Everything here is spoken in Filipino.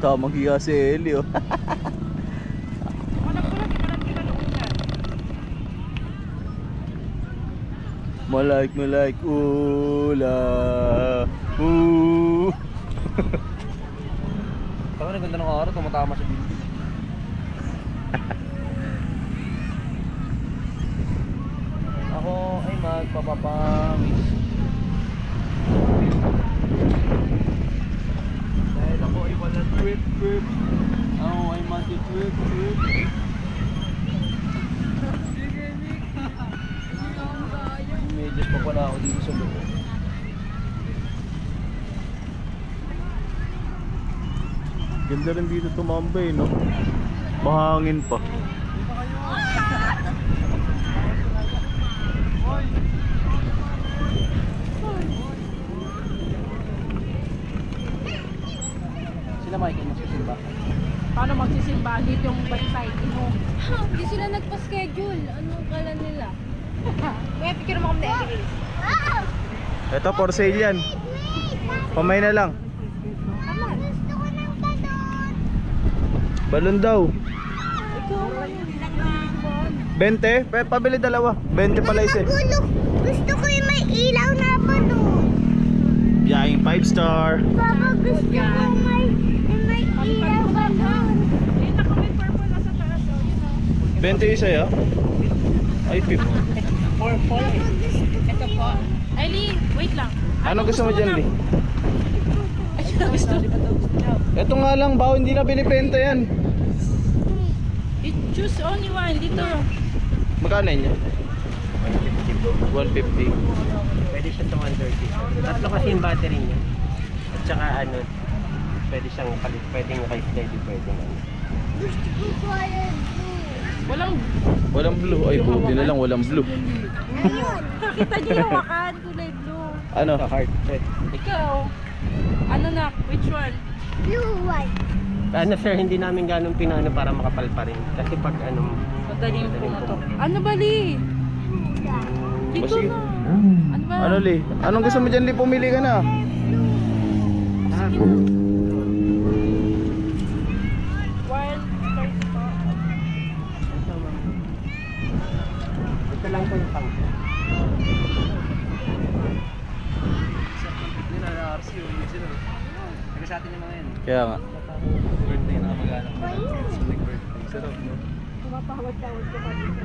tamang hiya si Eli, oh. Malaik ula. Tama na, ganda ng araw, tumatama sa bibig. Ako ay magpapapawis. Dahil ako ay walang trip. Ako ay mati-trip. Medyas pa pala ako dito sa loob. Ganda rin dito tumambay, no? Mahangin pa. Sila Michael magsisimba. Paano magsisimba? Dito yung baysay mo. Hindi sila nagpa-schedule. Anong kala nila? May picture mo kami na anyways. Ito, for sale yan. Pamay na lang. Gusto ko ng balon. Balon daw. Ikaw. 20? Pabili dalawa. 20 pala isa. Gusto ko yung may ilaw na balon. Yaing 5 star. Papa, gusto ko may ilaw balon. Ayun na may purple na sa taas. Oh, yun oh. 20 isa, ya? Ay, 50. Ito po. Eileen, wait lang. Ano gusto mo dyan, Lee? Ano gusto mo? Ito nga lang, bao, hindi na binibenta yan. You choose only one. Dito. Magkano yun yan? 150. Pwede siya to 130. Tatlo kasi yung battery niya. At saka ano, pwede siyang palit, pwedeng naka-steady, pwedeng ano. Gusto ko kulay blue. Walang blue. Ay, buti na lang, walang blue. Ayun. Nakita niyo yung wakan. Kulay blue. Ano? Heart set. Ikaw. Ano na? Which one? Blue white. Ano sir, hindi namin ganun pinano para makapal pa rin. Kasi pag ano, Madaling pumotor. Ano ba, Lee? Dito Sige. na. Ano ba? Ano, Lee? Anong gusto mo dyan, Lee? Pumili ka na. ito lang po yung pang. Hindi na RC yung sila. Taga sa atin yung mga yan. Kaya nga. Birthday na mag-anak. Birthday. Sarap, no? Tumapawag-tawag ko pa dito.